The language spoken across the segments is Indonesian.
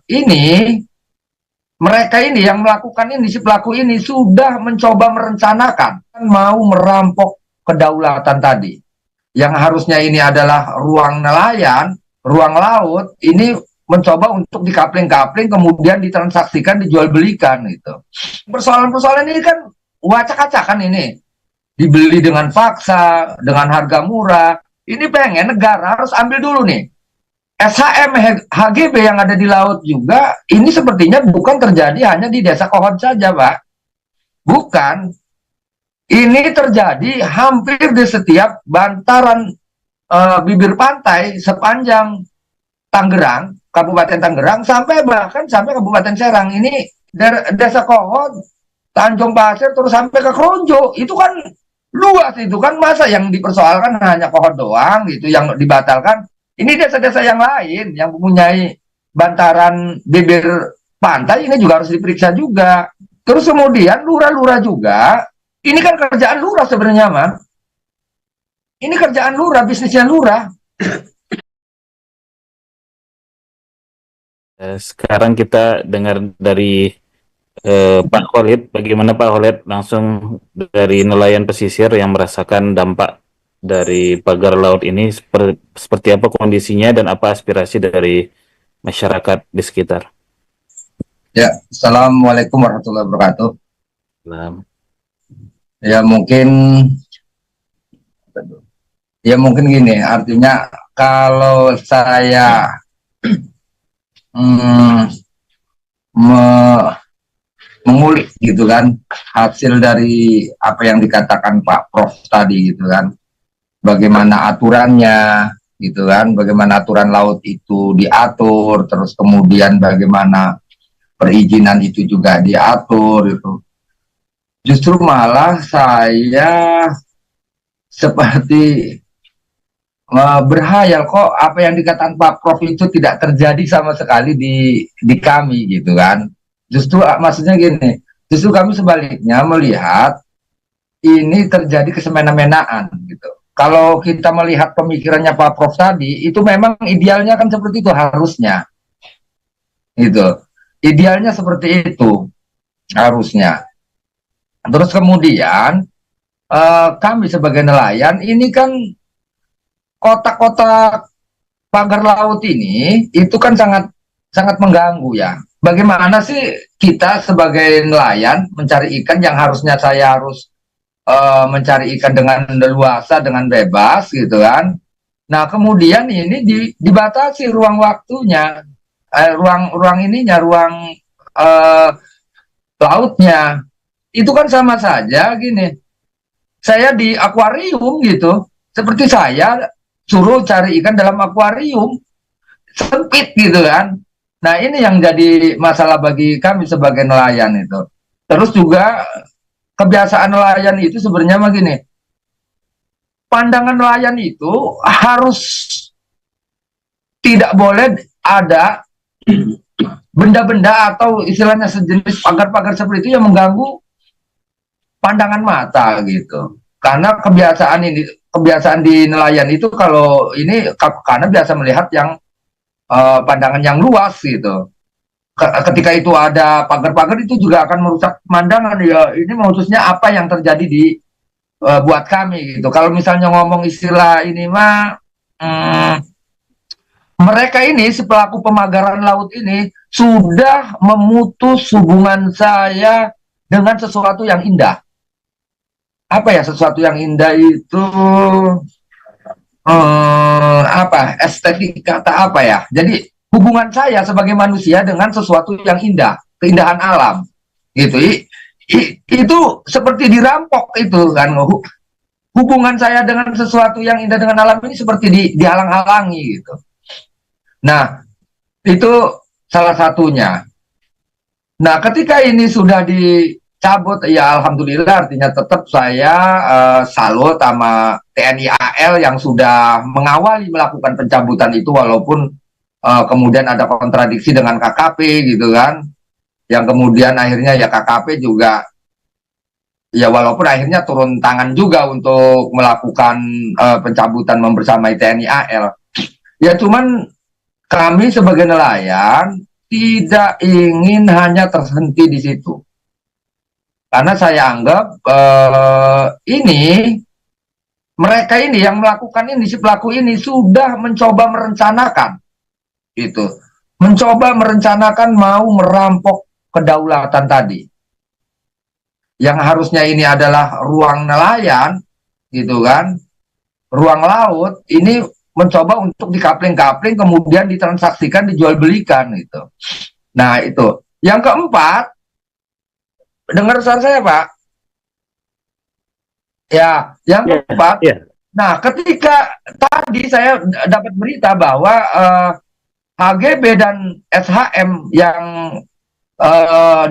Ini mereka ini yang melakukan ini, si pelaku ini sudah mencoba merencanakan mau merampok kedaulatan tadi. Yang harusnya ini adalah ruang nelayan, ruang laut, ini mencoba untuk dikapling-kapling kemudian ditransaksikan, dijual belikan gitu. Persoalan-persoalan ini kan wacak-acakan ini. Dibeli dengan paksa, dengan harga murah. Ini pengen negara harus ambil dulu nih SHM HGB yang ada di laut juga, ini sepertinya bukan terjadi hanya di Desa Kohon saja, Pak. Bukan. Ini terjadi hampir di setiap bantaran bibir pantai sepanjang Tangerang, Kabupaten Tangerang, sampai bahkan sampai Kabupaten Serang. Ini Desa Kohon, Tanjung Pasir, terus sampai ke Kronjo. Itu kan luas itu kan, masa yang dipersoalkan hanya Kohon doang gitu, yang dibatalkan. Ini desa-desa yang lain yang mempunyai bantaran bibir pantai ini juga harus diperiksa juga. Terus kemudian lurah-lurah juga, ini kan kerjaan lurah sebenarnya, mah. Ini kerjaan lurah, bisnisnya lurah. Sekarang kita dengar dari Pak Khalid, bagaimana Pak Khalid langsung dari nelayan pesisir yang merasakan dampak dari pagar laut ini, seperti apa kondisinya dan apa aspirasi dari masyarakat di sekitar. Ya, Assalamualaikum warahmatullahi wabarakatuh. Nah, Ya mungkin, ya mungkin gini, artinya kalau saya mm, me- mengulik gitu kan hasil dari apa yang dikatakan Pak Prof tadi gitu kan, bagaimana aturannya gitu kan, bagaimana aturan laut itu diatur, terus kemudian bagaimana perizinan itu juga diatur itu. Justru malah saya seperti berhayal kok apa yang dikatakan Pak Prof itu tidak terjadi sama sekali di kami gitu kan. Justru maksudnya gini, justru kami sebaliknya melihat ini terjadi kesemena-menaan gitu. Kalau kita melihat pemikirannya Pak Prof tadi, itu memang idealnya kan seperti itu harusnya, gitu. Idealnya seperti itu harusnya. Terus kemudian kami sebagai nelayan ini kan kotak-kotak pagar laut ini itu kan sangat sangat mengganggu ya. Bagaimana sih kita sebagai nelayan mencari ikan yang harusnya saya harus mencari ikan dengan leluasa, dengan bebas gitu kan. Nah, kemudian ini dibatasi ruang waktunya, ruang ininya, ruang eh, lautnya. Itu kan sama saja gini. Saya di akuarium gitu, seperti saya suruh cari ikan dalam akuarium, sempit gitu kan. Nah, ini yang jadi masalah bagi kami sebagai nelayan itu. Terus juga kebiasaan nelayan itu sebenarnya begini, pandangan nelayan itu harus tidak boleh ada benda-benda atau istilahnya sejenis pagar-pagar seperti itu yang mengganggu pandangan mata gitu. Karena kebiasaan di nelayan itu kalau ini karena biasa melihat yang pandangan yang luas gitu. Ketika itu ada pagar-pagar itu juga akan merusak pemandangan ya. Ini maksudnya apa yang terjadi di buat kami gitu. Kalau misalnya ngomong istilah ini mah mereka ini si pelaku pemagaran laut ini sudah memutus hubungan saya dengan sesuatu yang indah. Apa ya sesuatu yang indah itu apa estetik kata apa ya? Jadi hubungan saya sebagai manusia dengan sesuatu yang indah, keindahan alam, gitu. Itu seperti dirampok itu kan. Hubungan saya dengan sesuatu yang indah dengan alam ini seperti dihalang-halangi gitu. Nah, itu salah satunya. Nah, ketika ini sudah dicabut, ya alhamdulillah artinya tetap saya salut sama TNI AL yang sudah mengawali melakukan pencabutan itu walaupun kemudian ada kontradiksi dengan KKP gitu kan. Yang kemudian akhirnya ya KKP juga ya walaupun akhirnya turun tangan juga untuk melakukan pencabutan membersamai TNI AL. Ya cuman kami sebagai nelayan tidak ingin hanya terhenti di situ. Karena saya anggap ini mereka ini yang melakukan ini, si pelaku ini sudah mencoba merencanakan, gitu, mencoba merencanakan mau merampok kedaulatan tadi, yang harusnya ini adalah ruang nelayan, gitu kan, ruang laut, ini mencoba untuk dikapling-kapling, kemudian ditransaksikan, dijual belikan, gitu. Nah itu. Yang keempat, dengar suara saya Pak? Ya, yang Ya, keempat. ya, Nah, ketika tadi saya dapat berita bahwa HGB dan SHM yang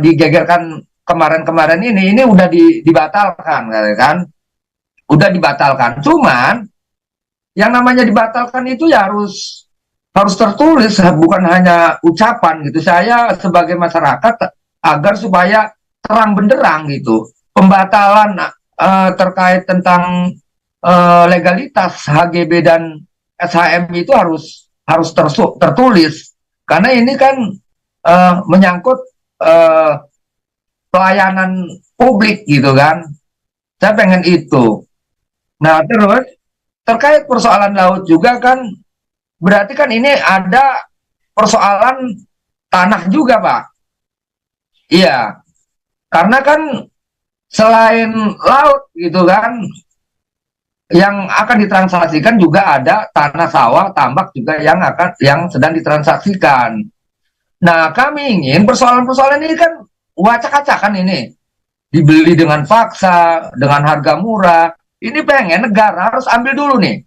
digegerkan kemarin-kemarin ini udah dibatalkan, kan? Udah dibatalkan. Cuman yang namanya dibatalkan itu ya harus tertulis, bukan hanya ucapan gitu. Saya sebagai masyarakat agar supaya terang benderang gitu. Pembatalan terkait tentang legalitas HGB dan SHM itu harus tertulis, karena ini kan menyangkut pelayanan publik gitu kan. Saya pengen itu. Nah terus terkait persoalan laut juga kan, berarti kan ini ada persoalan tanah juga Pak. Iya, karena kan selain laut gitu kan, yang akan ditransaksikan juga ada tanah sawah, tambak juga yang sedang ditransaksikan. Nah, kami ingin persoalan-persoalan ini kan wacak-acakan ini, dibeli dengan paksa, dengan harga murah. Ini pengen negara harus ambil dulu nih.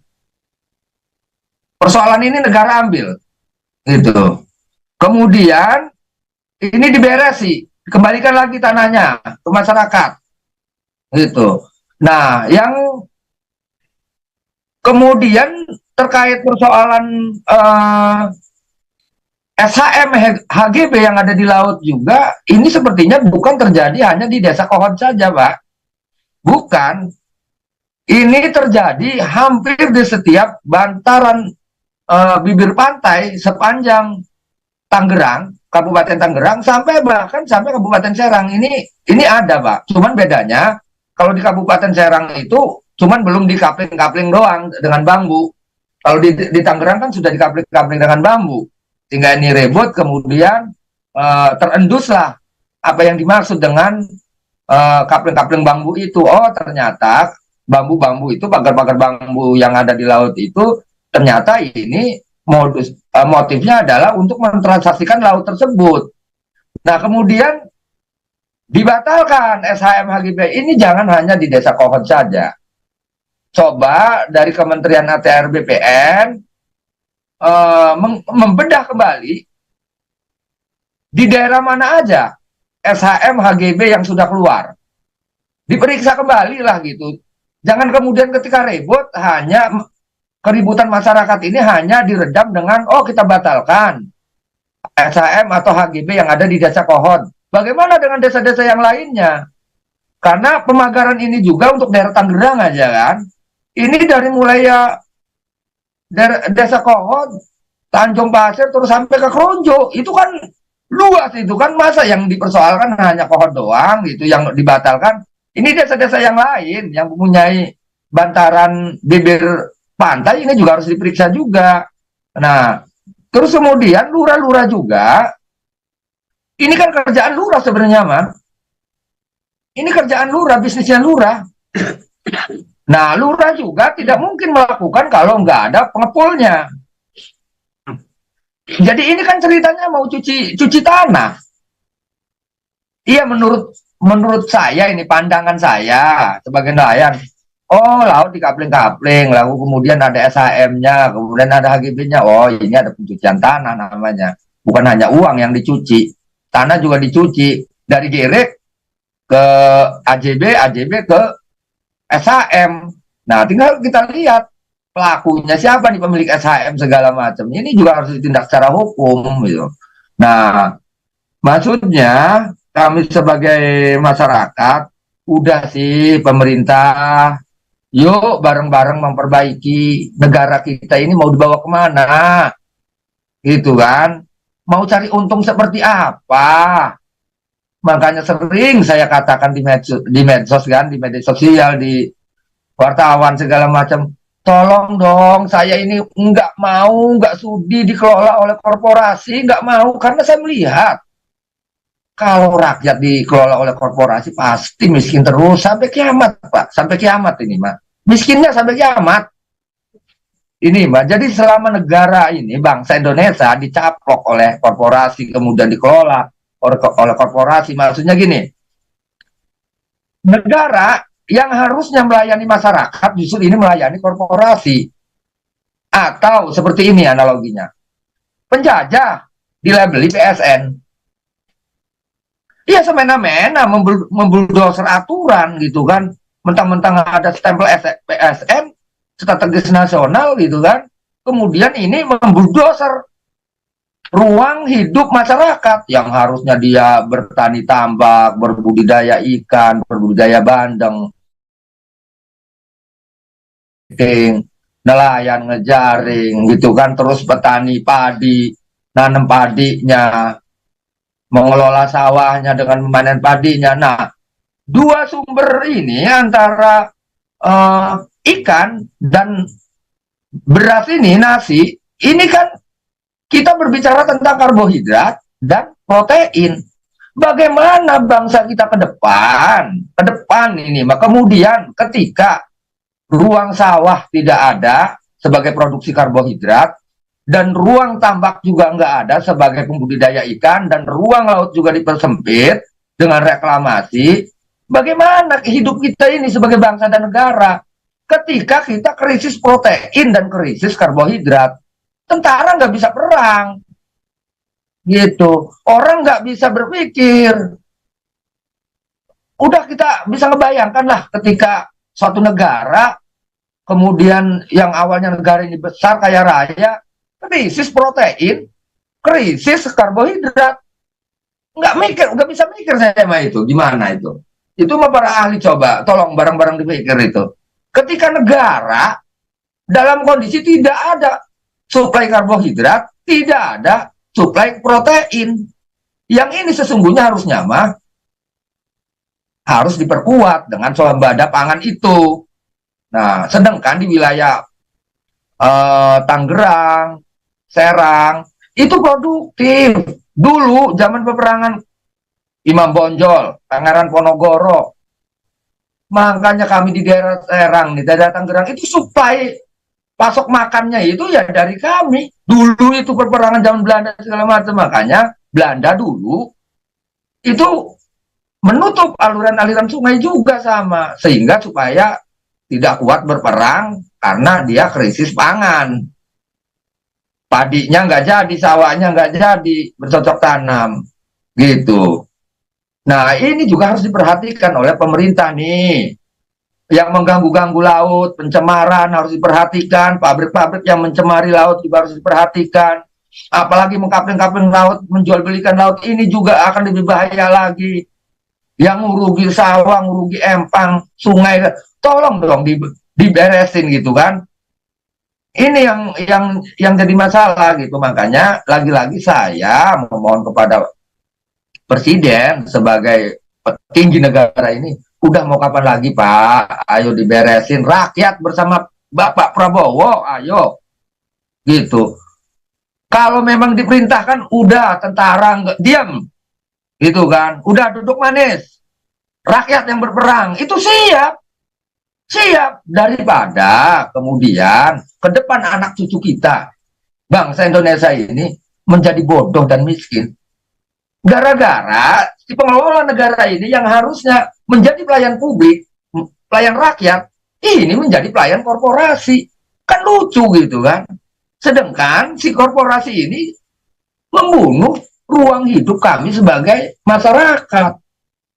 Persoalan ini negara ambil, gitu. Kemudian ini diberesi, kembalikan lagi tanahnya ke masyarakat, gitu. Nah, yang kemudian terkait persoalan SHM HGB yang ada di laut juga, ini sepertinya bukan terjadi hanya di Desa Kohon saja, Pak. Bukan. Ini terjadi hampir di setiap bantaran bibir pantai sepanjang Tangerang, Kabupaten Tangerang, sampai bahkan sampai Kabupaten Serang. Ini ada, Pak. Cuman bedanya kalau di Kabupaten Serang itu cuman belum dikapling-kapling doang dengan bambu. Kalau di Tangerang kan sudah dikapling-kapling dengan bambu. Sehingga ini rebut, kemudian terenduslah apa yang dimaksud dengan kapling-kapling bambu itu. Oh, ternyata bambu-bambu itu, pagar-pagar bambu yang ada di laut itu, ternyata ini motifnya adalah untuk mentransaksikan laut tersebut. Nah, kemudian dibatalkan SHM HGB ini, jangan hanya di Desa Kohon saja. Coba dari Kementerian ATR BPN membedah kembali di daerah mana aja SHM HGB yang sudah keluar, diperiksa kembali lah gitu. Jangan kemudian ketika ribut, hanya keributan masyarakat ini hanya diredam dengan oh kita batalkan SHM atau HGB yang ada di Desa Kohon. Bagaimana dengan desa-desa yang lainnya? Karena pemagaran ini juga untuk daerah Tangerang aja kan. Ini dari mulai ya Desa Kohon, Tanjung Pasir, terus sampai ke Kronjo, itu kan luas itu kan, masa yang dipersoalkan hanya Kohon doang gitu yang dibatalkan. Ini desa-desa yang lain yang mempunyai bantaran bibir pantai ini juga harus diperiksa juga. Nah, terus kemudian lurah-lurah juga, ini kan kerjaan lurah sebenarnya mah. Ini kerjaan lurah, bisnisnya lurah. Nah, lurah juga tidak mungkin melakukan kalau nggak ada pengepulnya. Jadi ini kan ceritanya mau cuci tanah. Iya, menurut saya, ini pandangan saya sebagai nelayan. Oh, laut dikapling-kapling, lalu kemudian ada SHM-nya, kemudian ada HGB-nya. Oh, ini ada pencucian tanah namanya. Bukan hanya uang yang dicuci, tanah juga dicuci dari gerek ke AJB ke SHM. Nah, tinggal kita lihat pelakunya siapa nih, pemilik SHM segala macam. Ini juga harus ditindak secara hukum gitu. Nah, maksudnya kami sebagai masyarakat udah sih, pemerintah, yuk bareng-bareng memperbaiki negara kita ini mau dibawa kemana, gitu kan? Mau cari untung seperti apa? Makanya sering saya katakan di medsos kan, di media sosial, di wartawan segala macam. Tolong dong, saya ini nggak sudi dikelola oleh korporasi, nggak mau karena saya melihat kalau rakyat dikelola oleh korporasi pasti miskin terus sampai kiamat, Pak, sampai kiamat ini, Mak. Miskinnya sampai kiamat. Ini, Mbak. Jadi selama negara ini, bangsa Indonesia dicaplok oleh korporasi, kemudian dikelola oleh korporasi, maksudnya gini, negara yang harusnya melayani masyarakat justru ini melayani korporasi. Atau seperti ini analoginya, penjajah dilabeli PSN. Iya semena-mena membuldoser aturan gitu kan, mentang-mentang ada stempel PSN, strategis nasional gitu kan, kemudian ini membuldoser ruang hidup masyarakat yang harusnya dia bertani tambak, berbudidaya ikan, berbudidaya bandeng, nelayan ngejaring gitu kan, terus petani padi, nanam padinya, mengelola sawahnya dengan memanen padinya. Nah, dua sumber ini antara ikan dan beras ini, nasi, ini kan kita berbicara tentang karbohidrat dan protein. Bagaimana bangsa kita ke depan ini, kemudian ketika ruang sawah tidak ada sebagai produksi karbohidrat, dan ruang tambak juga nggak ada sebagai pembudidaya ikan, dan ruang laut juga dipersempit dengan reklamasi, bagaimana hidup kita ini sebagai bangsa dan negara ketika kita krisis protein dan krisis karbohidrat? Tentara nggak bisa perang, gitu. Orang nggak bisa berpikir. Udah kita bisa ngebayangkan lah ketika suatu negara, kemudian yang awalnya negara ini besar kaya raya, krisis protein, krisis karbohidrat, nggak bisa mikir saya mah itu gimana itu mah para ahli coba tolong bareng-bareng dipikir itu. Ketika negara dalam kondisi tidak ada suplai karbohidrat, tidak ada suplai protein, yang ini sesungguhnya harusnya mah harus diperkuat dengan swasembada pangan itu. Nah, sedangkan di wilayah Tangerang, Serang, itu produktif. Dulu zaman peperangan Imam Bonjol, Pangeran Ponorogo, makanya kami di daerah Serang, di daerah Tangerang itu suplai pasok makannya itu ya dari kami. Dulu itu peperangan zaman Belanda segala macam, makanya Belanda dulu itu menutup aliran-aliran sungai juga sama, sehingga supaya tidak kuat berperang karena dia krisis pangan. Padinya nggak jadi, sawahnya nggak jadi bercocok tanam, gitu. Nah, ini juga harus diperhatikan oleh pemerintah nih. Yang mengganggu-ganggu laut, pencemaran harus diperhatikan, pabrik-pabrik yang mencemari laut juga harus diperhatikan. Apalagi mengkapling-kapling laut, menjual belikan laut, ini juga akan lebih bahaya lagi. Yang ngurugi sawah, ngurugi empang, sungai, tolong dong diberesin gitu kan. Ini yang jadi masalah gitu. Makanya lagi-lagi saya memohon kepada Presiden sebagai petinggi negara ini, udah mau kapan lagi Pak? Ayo diberesin, rakyat bersama Bapak Prabowo, ayo gitu. Kalau memang diperintahkan, udah tentara nggak diam, gitu kan? Udah duduk manis, rakyat yang berperang itu siap daripada kemudian ke depan anak cucu kita, bangsa Indonesia ini menjadi bodoh dan miskin gara-gara si pengelola negara ini yang harusnya menjadi pelayan publik, pelayan rakyat, ini menjadi pelayan korporasi. Kan lucu gitu kan. Sedangkan si korporasi ini membunuh ruang hidup kami sebagai masyarakat.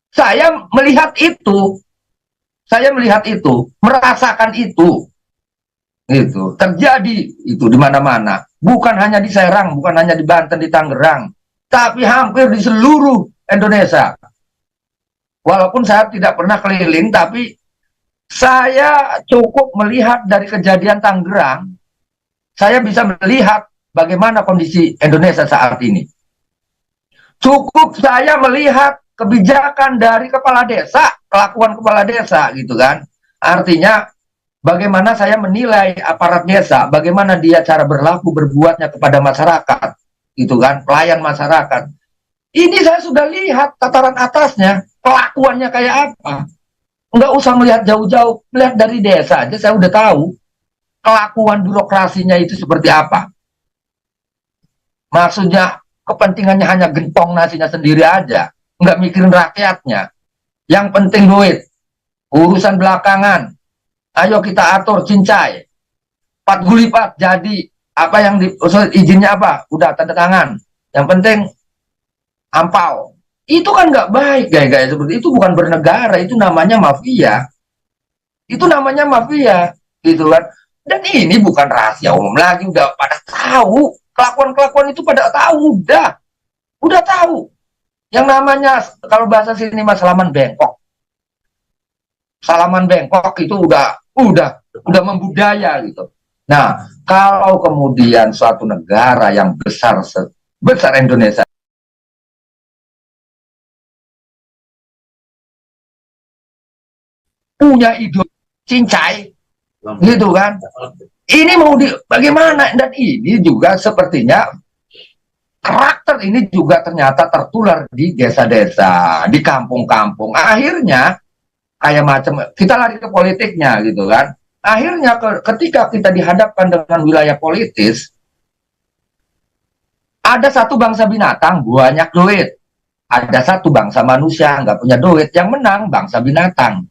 Saya melihat itu, merasakan itu, gitu. Terjadi itu di mana-mana. Bukan hanya di Serang, bukan hanya di Banten, di Tangerang, tapi hampir di seluruh Indonesia. Walaupun saya tidak pernah keliling, tapi saya cukup melihat dari kejadian Tangerang, saya bisa melihat bagaimana kondisi Indonesia saat ini. Cukup saya melihat kebijakan dari kepala desa, kelakuan kepala desa gitu kan. Artinya bagaimana saya menilai aparat desa, bagaimana dia cara berlaku berbuatnya kepada masyarakat, gitu kan, pelayan masyarakat. Ini saya sudah lihat tataran atasnya, kelakuannya kayak apa. Nggak usah melihat jauh-jauh, melihat dari desa aja saya udah tahu kelakuan birokrasinya itu seperti apa. Maksudnya kepentingannya hanya gentong nasinya sendiri aja, nggak mikirin rakyatnya. Yang penting duit, urusan belakangan. Ayo kita atur cincai, 4 gulipat jadi apa yang di izinnya apa, udah tanda tangan. Yang penting ampau. Itu kan nggak baik gaya-gaya seperti itu, bukan bernegara, itu namanya mafia. Itu namanya mafia, gitu kan. Dan ini bukan rahasia umum lagi, udah pada tahu. Kelakuan-kelakuan itu pada tahu, udah tahu. Yang namanya kalau bahasa sini mas salaman bengkok. Salaman bengkok itu udah membudaya gitu. Nah, kalau kemudian suatu negara yang besar sebesar Indonesia punya ide cincai gitu kan, ini mau bagaimana, dan ini juga sepertinya karakter ini juga ternyata tertular di desa-desa, di kampung-kampung. Akhirnya kayak macam kita lari ke politiknya gitu kan. Akhirnya ketika kita dihadapkan dengan wilayah politis, ada satu bangsa binatang banyak duit, ada satu bangsa manusia nggak punya duit, yang menang bangsa binatang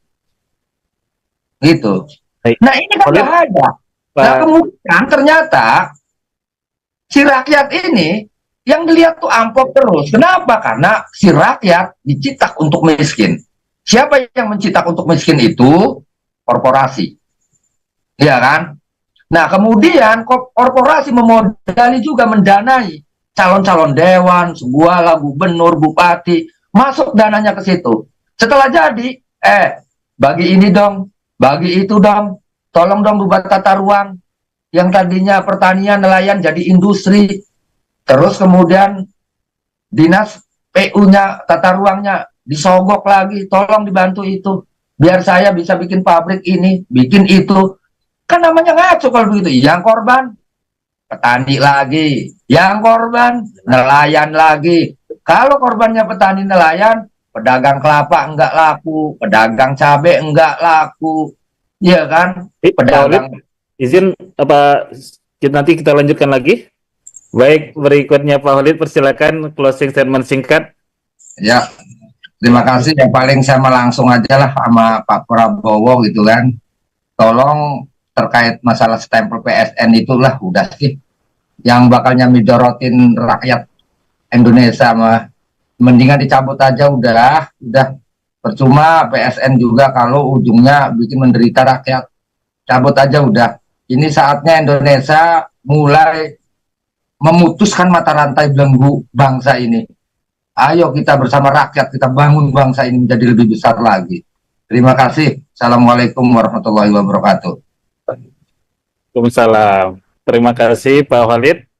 gitu. Baik, Nah ini kan Khalid, bahaya. Nah Pak. kemudian ternyata si rakyat ini yang dilihat tuh amplop terus. Kenapa? Karena si rakyat dicitak untuk miskin. Siapa yang mencitak untuk miskin itu? Korporasi. Iya kan? Nah, kemudian korporasi memodali juga mendanai calon-calon dewan, sebuah lah, gubernur, bupati, masuk dananya ke situ. Setelah jadi, bagi ini dong, bagi itu dong, tolong dong buat tata ruang, yang tadinya pertanian nelayan jadi industri, terus kemudian dinas PU-nya tata ruangnya disogok lagi, tolong dibantu itu biar saya bisa bikin pabrik ini, bikin itu. Kan namanya ngaco kalau begitu. Yang korban petani lagi, yang korban nelayan lagi. Kalau korbannya petani nelayan, pedagang kelapa enggak laku, pedagang cabai enggak laku, iya kan? Pak Khalid, Pedagang. izin apa nanti kita lanjutkan lagi. Baik, berikutnya Pak Khalid, persilakan closing statement singkat. Ya, terima kasih. Yang paling sama langsung aja lah sama Pak Prabowo gitu kan. Tolong terkait masalah stempel PSN itulah udah sih yang bakalnya midorotin rakyat Indonesia mah, mendingan dicabut aja udah percuma PSN juga kalau ujungnya bikin menderita rakyat. Cabut aja udah. Ini saatnya Indonesia mulai memutuskan mata rantai belenggu bangsa ini. Ayo kita bersama rakyat, kita bangun bangsa ini menjadi lebih besar lagi. Terima kasih. Assalamualaikum warahmatullahi wabarakatuh. Waalaikumsalam. Terima kasih Pak Khalid.